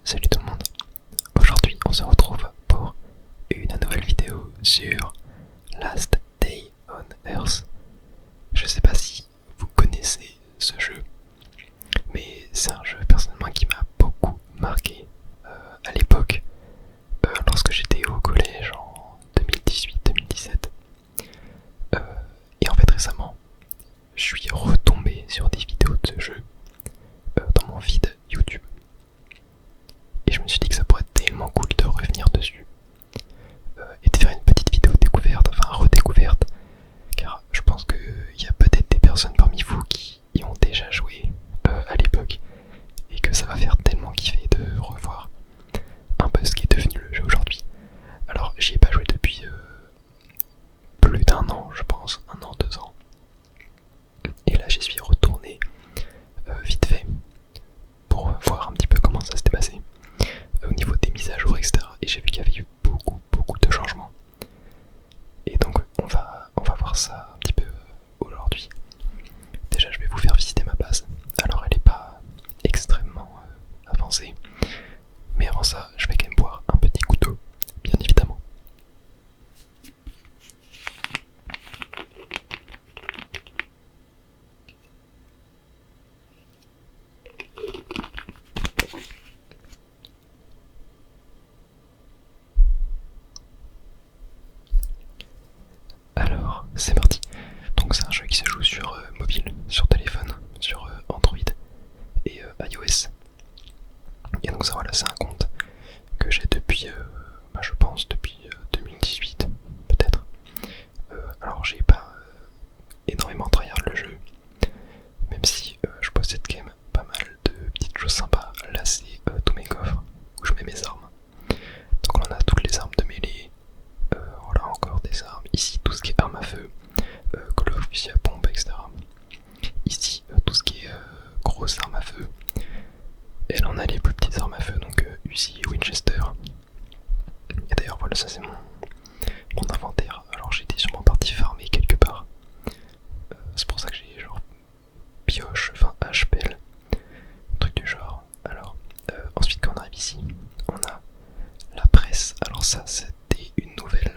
Salut tout le monde. Aujourd'hui on se retrouve pour une nouvelle vidéo sur Last Day on Earth. Je sais pas si vous connaissez ce jeu, mais c'est un jeu personnellement qui m'a beaucoup marqué à l'époque, lorsque j'étais au collège en 2018-2017. Et en fait récemment, je suis retombé sur des vidéos de ce jeu dans mon feed YouTube. Et je me suis dit que ça pourrait être tellement cool de revenir dessus et de faire une petite vidéo découverte, enfin redécouverte, car je pense qu'il y a peut-être des personnes parmi vous qui y ont déjà joué à l'époque et que ça va faire tellement kiffer de revoir un peu ce qui est devenu le jeu aujourd'hui. Alors j'y ai pas joué depuis plus d'un an, je pense, 1 an, 2 ans, et là j'y suis retourné vite fait pour voir un petit peu comment ça s'était passé au niveau des mises à jour, etc. Et j'ai vu qu'il y avait eu beaucoup de changements. Et donc on va voir ça un petit peu aujourd'hui. Déjà je vais vous faire visiter ma base. Alors elle est pas extrêmement avancée, mais avant ça je vais quand même boire un petit coup d'eau, bien évidemment. Alors, c'est parti. Donc c'est un jeu qui se joue sur mobile, sur téléphone, sur Android et iOS. Et donc ça voilà, c'est un compte que j'ai depuis, je pense depuis 2018 peut-être. Alors j'ai pas énormément tryhard le jeu, même si je possède quand même pas mal de petites choses sympas. Là c'est tous mes coffres où je mets mes armes. Donc on a toutes les armes de mêlée. Voilà, encore des armes. Ici, tout ce qui est armes à feu, glove, fusil à pompe, etc. Ici, tout ce qui est grosses armes à feu. Et là, on a les plus petites armes à feu, donc Uzi, Winchester. Et d'ailleurs, voilà, ça c'est mon inventaire. Alors, j'étais sûrement parti farmer quelque part. C'est pour ça que j'ai genre pioche, enfin HPL, truc du genre. Alors, ensuite, quand on arrive ici, on a la presse. Alors, ça, c'était une nouvelle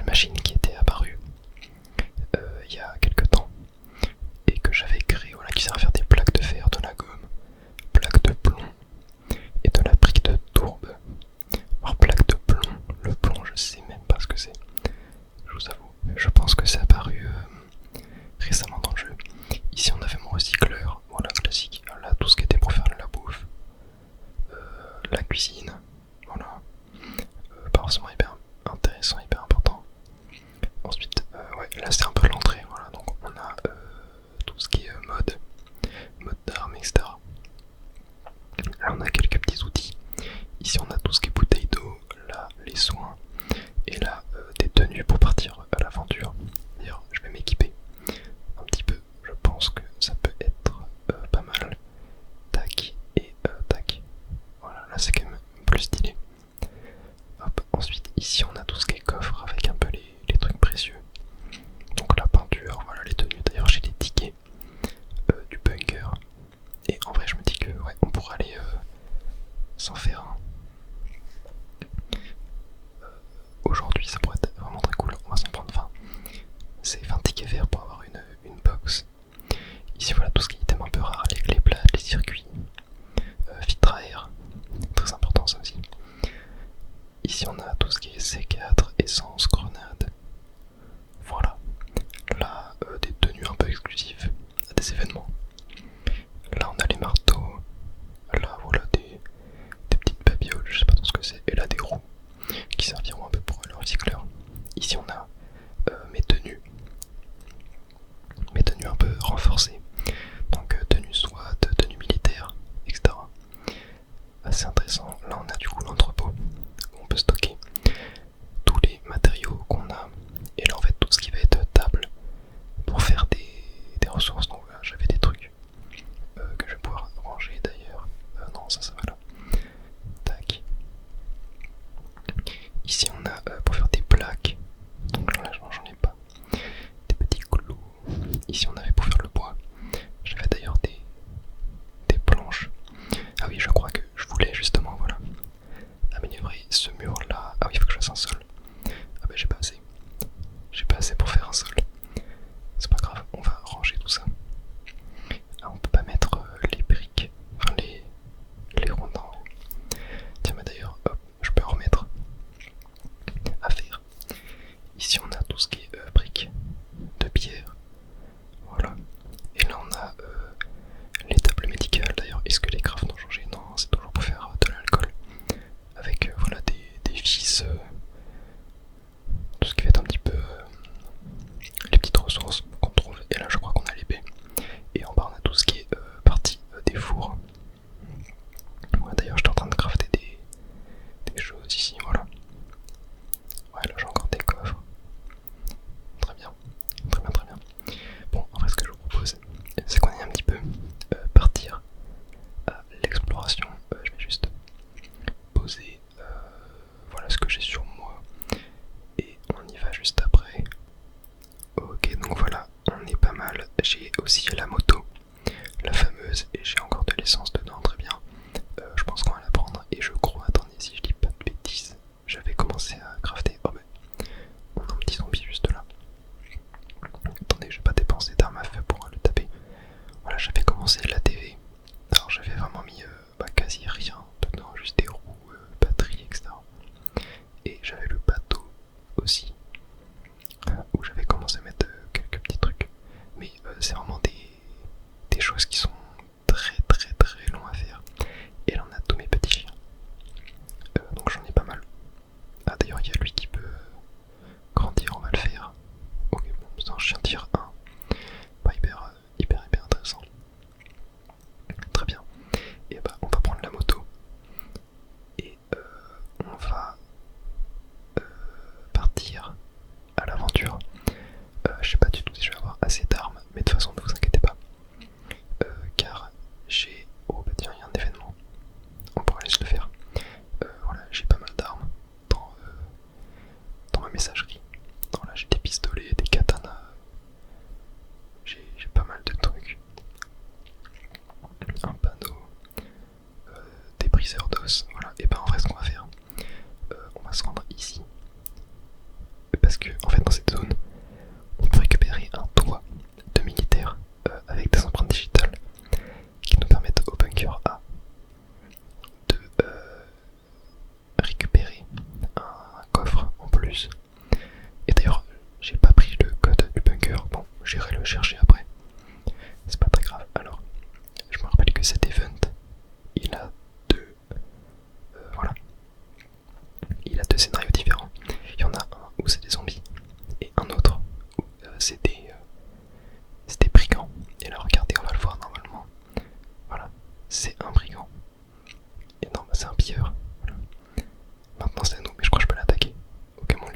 machine qui était apparue il y a quelques temps et que j'avais créé, voilà, qui sert à faire des plaques de fer, de la gomme, plaques de plomb et de la brique de tourbe. Alors plaque de plomb, le plomb je sais même pas ce que c'est, je vous avoue, je pense que c'est apparu récemment dans le jeu. Ici on avait mon recycleur, voilà, classique, là tout ce qui était pour faire de la bouffe, la cuisine, voilà, pas forcément hyper intéressant, hyper important. Ensuite, ouais, là c'est un peu l'entrée, voilà, donc on a tout ce qui est mode d'armes, etc. Là on a quelques petits outils. Ici on a tout ce qui est bouteille d'eau, là les soins, et là des tenues pour partir à l'aventure. D'ailleurs je vais m'équiper un petit peu, je pense que ça peut être pas mal. Tac et tac. Voilà, là c'est quand même plus stylé. Hop, ensuite ici on a tout ce qui est coffre avec un peu les trucs précieux. Donc la peinture, voilà les tenues. D'ailleurs j'ai des tickets du bunker. Et en vrai je me dis que ouais, on pourra aller s'en faire un. Aujourd'hui ça pourrait être vraiment très cool, on va s'en prendre 20. C'est 20 tickets verts pour avoir une box. Ici voilà tout ce qui est item un peu rare, les clés plates, les circuits, filtre à air, très important ça aussi. Ici on a tout ce qui est C4, essence, grenade. Voilà. Là des tenues un peu exclusives à des événements. Là on a les marteaux. Là voilà des petites babioles, je sais pas trop ce que c'est. Et là des roues qui serviront un peu pour le recycleur. Ici on a mes tenues un peu renforcées. Donc tenue SWAT, tenue militaire, etc. Assez intéressant. Là on a du coup l'entrepôt où on peut stocker tous les matériaux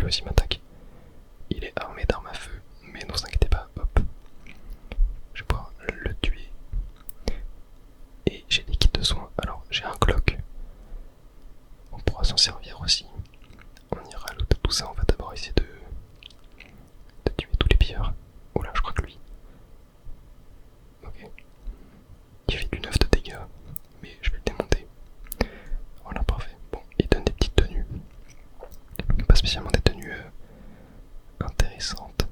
aussi m'attaque. Il est armé d'armes à feu, mais ne vous inquiétez pas, hop. Je vais pouvoir le tuer. Et j'ai des kits de soins. Alors j'ai un Glock. On pourra s'en servir aussi. On ira looter tout ça. On va d'abord essayer de tuer tous les pilleurs. Oh là, je crois que lui. Ok. Il fait du 9 de dégâts. Mais je vais le démonter. Voilà, parfait. Bon, il donne des petites tenues. Pas spécialement des tenues intéressantes.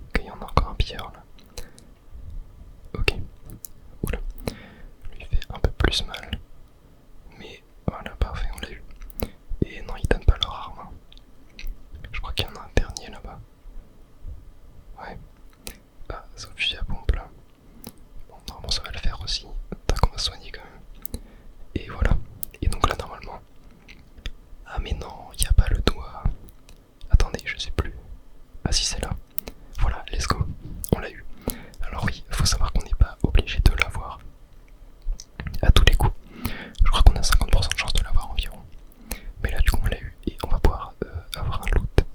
Ok, il y en a encore un pilleur là. Ok. Oula. Lui fait un peu plus mal. Mais voilà, parfait, on l'a eu. Et non, ils donnent pas leur arme. Je crois qu'il y en a un dernier là-bas. Ouais. Ah, c'est au fusil à pompe là. Bon, normalement ça va le faire aussi. Tac, on va soigner quand même. Et voilà. Et donc là, normalement. Ah, mais non, il n'y a pas le doigt. Attendez, je sais plus. Ah, si, c'est là. Voilà, let's go. On l'a eu. Alors, oui, faut savoir qu'on n'est pas obligé de l'avoir à tous les coups. Je crois qu'on a 50% de chance de l'avoir environ. Mais là, du coup, on l'a eu. Et on va pouvoir avoir un loot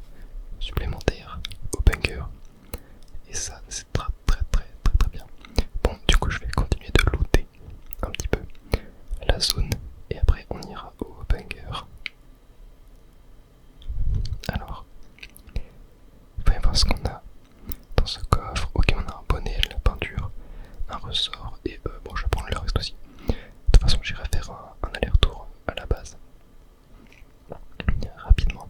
supplémentaire au bunker. Et ça, c'est très bien. Bon, du coup, je vais continuer de looter un petit peu la zone. Et après, on ira au bunker. Alors, voyons voir ce qu'on a dans ce coffre. Ok, on a un bonnet, la peinture, un ressort. Et bon, je vais prendre le reste aussi. De toute façon, j'irai faire un aller-retour à la base. Rapidement.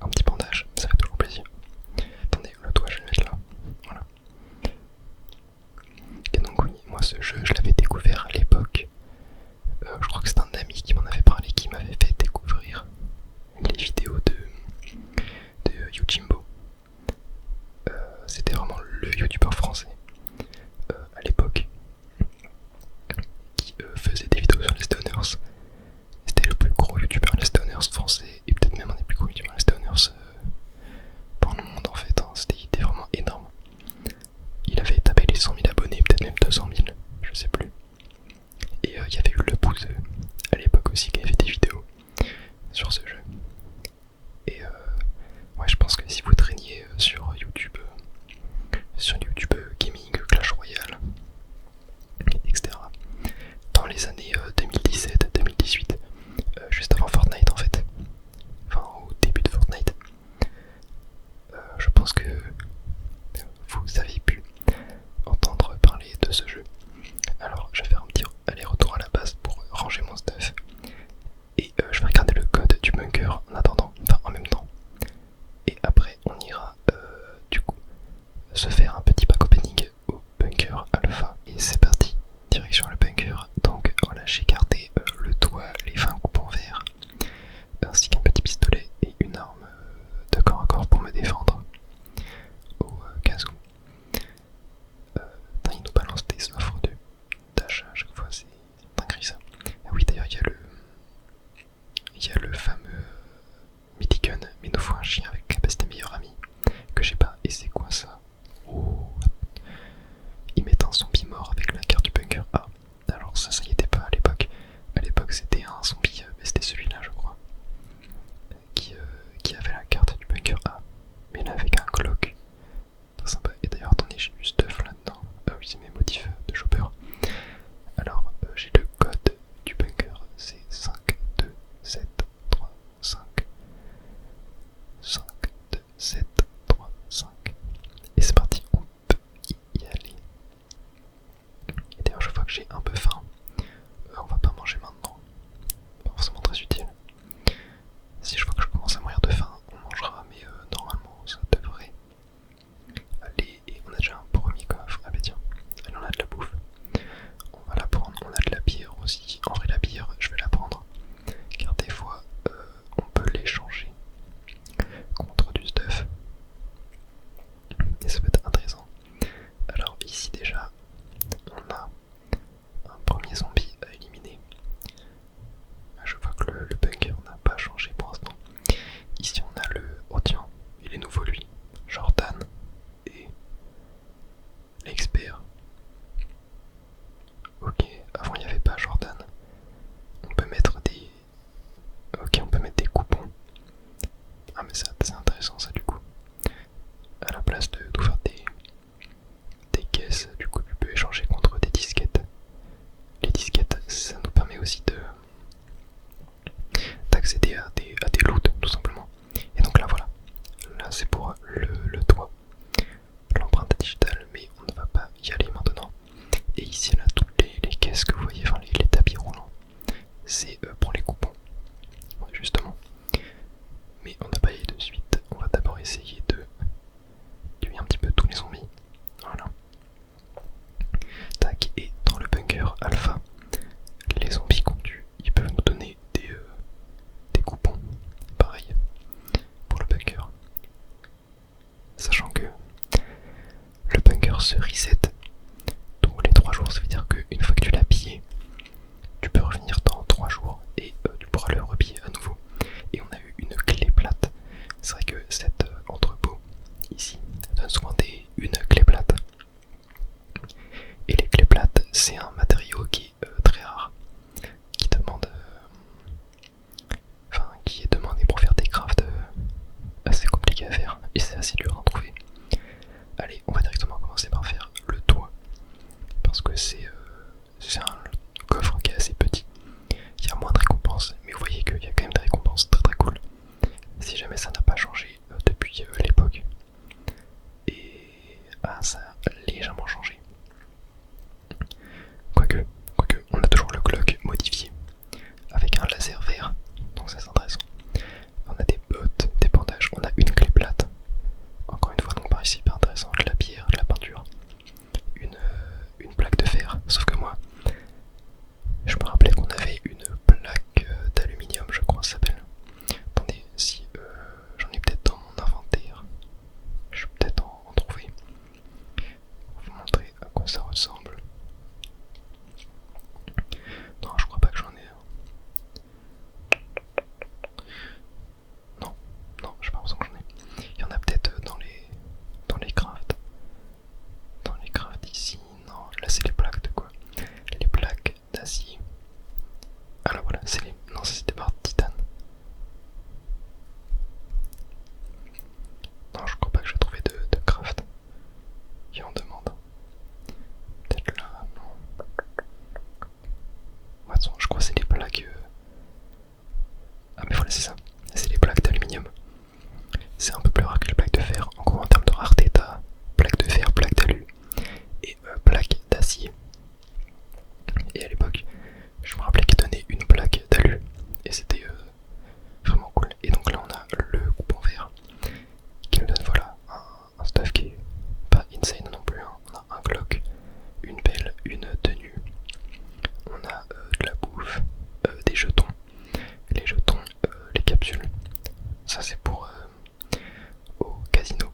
Un petit bandage, ça fait toujours plaisir. Attendez, le doigt, je vais le mettre là. Voilà. Et donc, oui, moi, ce jeu, je l'avais découvert à l'époque. Je crois que c'est un ami qui m'en avait parlé, qui m'avait fait découvrir les vidéos de Yojimbo. C'était vraiment le youtubeur français à l'époque qui faisait des vidéos sur les stoners. C'était le plus gros youtubeur les stoners français et peut-être même un des plus gros youtubeurs les stoners dans le monde en fait. Hein. Il était vraiment énorme. Il avait tapé les 100 000 abonnés, peut-être même 200 000, je sais plus. Et il y avait eu le pouce à l'époque aussi qui avait fait des vidéos sur ce jeu. Et ouais, je pense que si vous traîniez sur YouTube Gaming, Clash Royale, etc. dans les années 2017-2018, juste avant Fortnite en fait, enfin au début de Fortnite, je pense que vous avez pu entendre parler de ce jeu. Alors je vais faire un petit aller-retour à la base pour ranger mon stuff. Et je vais regarder le code du bunker en attendant, enfin en même temps. Et après on ira du coup se faire un petit pack opening au bunker alpha. Et c'est parti, direction le bunker. Donc voilà, j'ai gardé le toit, les 20 coupes en verre, ainsi qu'un petit pistolet et une arme de corps à corps pour me défendre au cas où. Il nous balance des offres d'achat à chaque fois, c'est dinguerie ça. Ah oui, d'ailleurs il y a le fameux Mythigun, mais il nous faut un chien avec capacité meilleur ami que j'ai pas. Et c'est quoi ça? Oh, ils mettent un zombie mort avec la carte du bunker. Ah, alors ça y était pas à l'époque. À l'époque c'était un zombie, mais c'était celui-là je crois, qui avait la carte du bunker A, mais là avec un Glock. Très sympa. Et d'ailleurs attendez, j'ai du stuff là-dedans. Ah oui, c'est mes motifs de chopper. Alors j'ai le code du bunker, c'est 5, 2, 7, 3, 5. 5, 2, 7, 3, 5. Et c'est parti, on peut y aller. Et d'ailleurs je vois que j'ai un peu faim. On va pas manger maintenant. Pas forcément très utile. Si je vois que je commence à mourir de faim, on mangera, mais normalement ça devrait aller. Et on a déjà un premier coffre. Ah bah tiens, là on a de la bouffe. On va la prendre, on a de la bière aussi. En vrai la bière, je vais la prendre. Car des fois, on peut l'échanger contre du stuff. Et ça peut être intéressant. Alors ici déjà, on a un premier zombie à éliminer. Je vois que le Et à l'époque, je me rappelais qu'il donnait une plaque d'alu. Et c'était vraiment cool. Et donc là, on a le coupon vert qui nous donne voilà un stuff qui est pas insane non plus. Hein. On a un Glock, une pelle, une tenue. On a de la bouffe, des jetons. Les jetons, les capsules. Ça c'est pour au casino.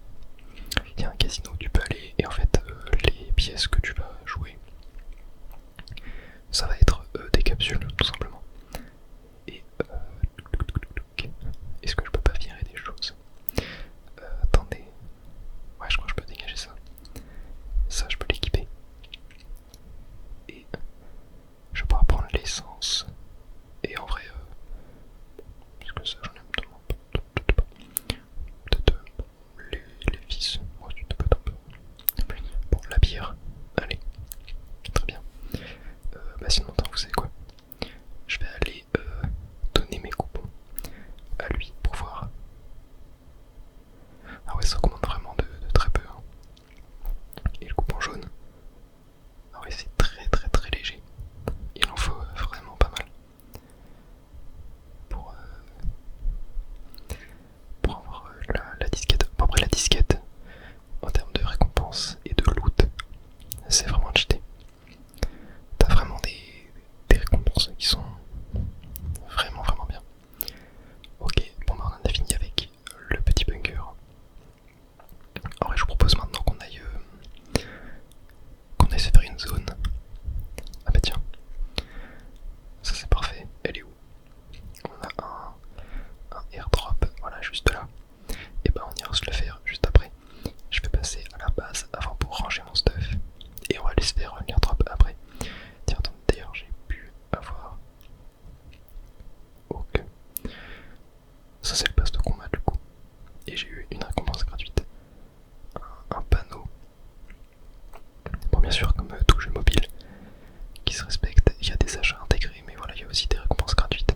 Il y a un casino où tu peux aller et en fait les pièces que tu vas jouer, ça va être des capsules tout simplement. Et est-ce que je peux pas virer des choses? Attendez. Ouais, je crois que je peux dégager ça. Ça, je peux l'équiper. Et je vais pouvoir prendre l'essence. Et en vrai, est-ce que ça j'en ai tellement pas. Peut-être les vis. Ouais, tu te peux un peu. Bon, la bière. Allez. Très bien. Bah sinon, vous savez quoi? Je vais aller donner mes coupons à lui pour voir. Ah ouais, ça commande vraiment de très peu. Hein. Et le coupon jaune. Ah ouais, c'est très très très léger. Il en faut vraiment pas mal. Pour avoir la disquette. Bon, après la disquette, en termes de récompense et de loot, c'est vraiment cheaté. T'as vraiment des récompenses qui sont vraiment vraiment bien. Ok, bon bah on en a fini avec le petit bunker. En vrai je vous propose maintenant qu'on aille se faire une zone. Ah bah tiens, ça c'est parfait. Elle est où? On a un airdrop, voilà juste là. Et bah on ira se le faire juste après. Je vais passer à la base avant pour ranger mon stuff. Et on va aller se faire l'airdrop après. Tiens, attends, d'ailleurs j'ai pu avoir... Ok. Ça c'est le pass de combat du coup. Et j'ai eu une récompense gratuite. Un panneau. Bon bien sûr comme tout jeu mobile qui se respecte, il y a des achats intégrés. Mais voilà, il y a aussi des récompenses gratuites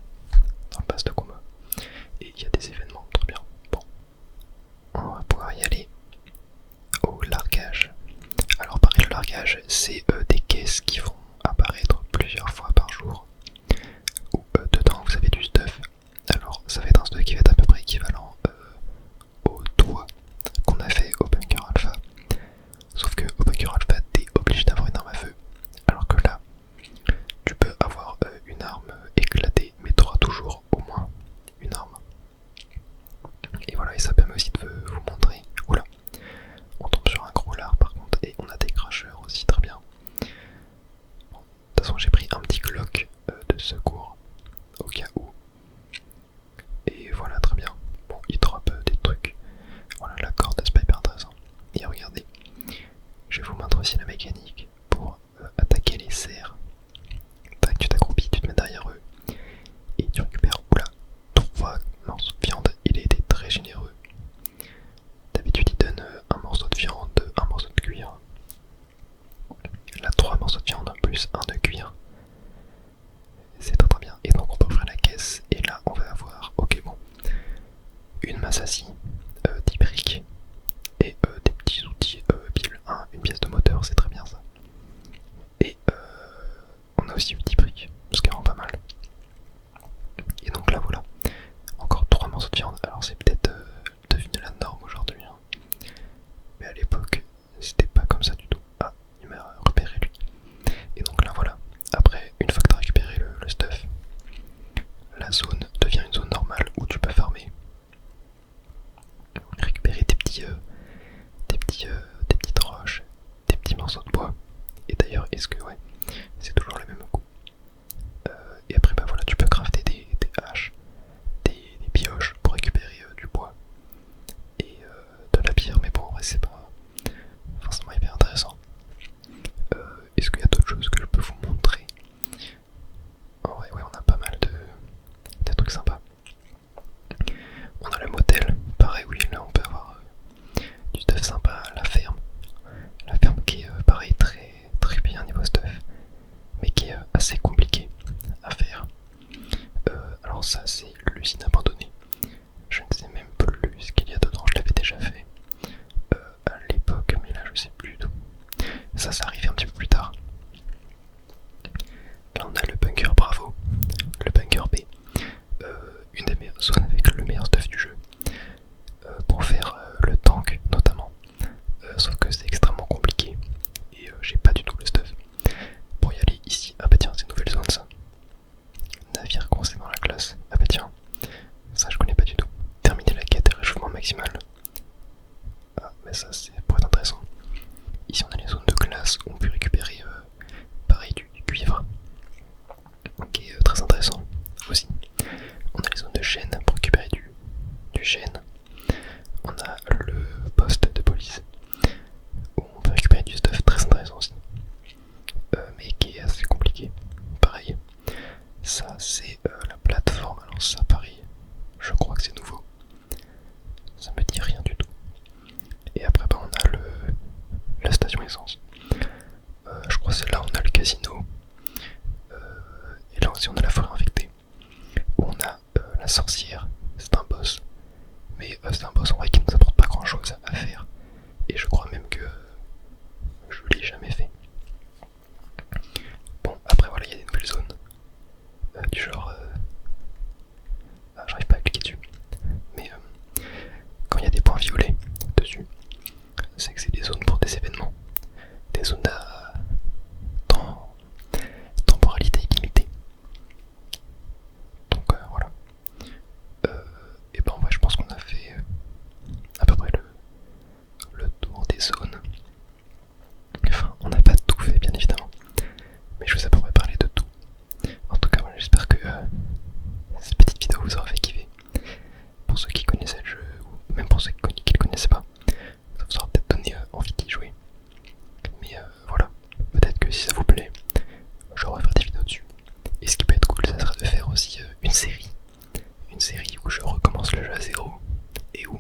dans le pass de combat. Et il y a des événements, très bien. Bon. On va pouvoir y aller au largage. Alors pareil, le largage c'est des caisses qui vont apparaître plusieurs fois par jour où dedans vous avez du stuff. Alors ça va être un stuff qui va être à peu près équivalent au toit qu'on a fait au bunker alpha, sauf que au bunker alpha t'es obligé d'avoir une arme à feu, alors que là tu peux avoir une arme éclatée mais t'auras toujours au moins une arme. Et voilà, et ça permet aussi de vous montrer. Oula, on tombe sur un gros lard par contre, et on a des crashers aussi, très bien. Bon, de toute façon j'ai pris un petit Glock de secours au cas où. Et voilà, très bien. Bon, il drop des trucs. Voilà, la corde, c'est pas hyper intéressant. Et regardez, je vais vous montrer aussi la mécanique pour attaquer les cerfs. Tac, tu t'accroupis, tu te mets derrière eux et tu récupères, oula, 3 morceaux de viande. Il a été très généreux. D'habitude, il donne un morceau de viande, un morceau de cuir. Là, 3 morceaux de viande plus un de cuir. C'est très très bien. Et donc, on peut ouvrir la caisse. Et là, on va avoir, ok, bon, une masse à scie, 10 briques et des petits outils pile 1, une pièce de moteur, c'est très bien ça. Et on a aussi 10 briques, ce qui rend pas mal. Et donc là voilà, encore 3 morceaux de viande. Alors c'est peut-être devenu la norme aujourd'hui, hein. Mais à l'époque c'était pas comme ça du tout. Ah, il m'a repéré lui. Et donc là voilà, après une fois que tu as récupéré le stuff, la zone devient une zone normale où tu peux farmer, récupérer des petites roches, des petits morceaux de bois. Et d'ailleurs, est-ce que ouais, c'est toujours le même coup. Et après bah voilà, tu peux crafter des haches, des pioches pour récupérer ça c'est la plateforme. Alors ça Paris, je crois que c'est nouveau. Ça me dit rien du tout. Et après on a la station essence. Je crois que c'est là on a le casino. Et là aussi on a la forêt infectée. Où on a la sorcière. C'est un boss. Mais c'est un boss en vrai qui nous apporte pas grand chose à faire. Et je crois même que je l'ai jamais fait. Bon, après voilà, il y a des nouvelles zones. Du genre... j'arrive pas à cliquer dessus. Mais quand il y a des points violets dessus, c'est que c'est des zones pour des événements. Des zones à temporalité limitée. Donc voilà. Et ben en vrai je pense qu'on a fait à peu près le tour des zones. Enfin, on n'a pas tout fait bien évidemment. Mais je vous ai à peu près parlé de tout. En tout cas, voilà, j'espère que cette petite vidéo vous aura fait kiffer. Pour ceux qui connaissaient le jeu, ou même pour ceux qui ne le connaissaient pas, ça vous aura peut-être donné envie d'y jouer. Mais voilà, peut-être que si ça vous plaît, je referai des vidéos dessus. Et ce qui peut être cool, ça serait de faire aussi une série. Une série où je recommence le jeu à zéro et où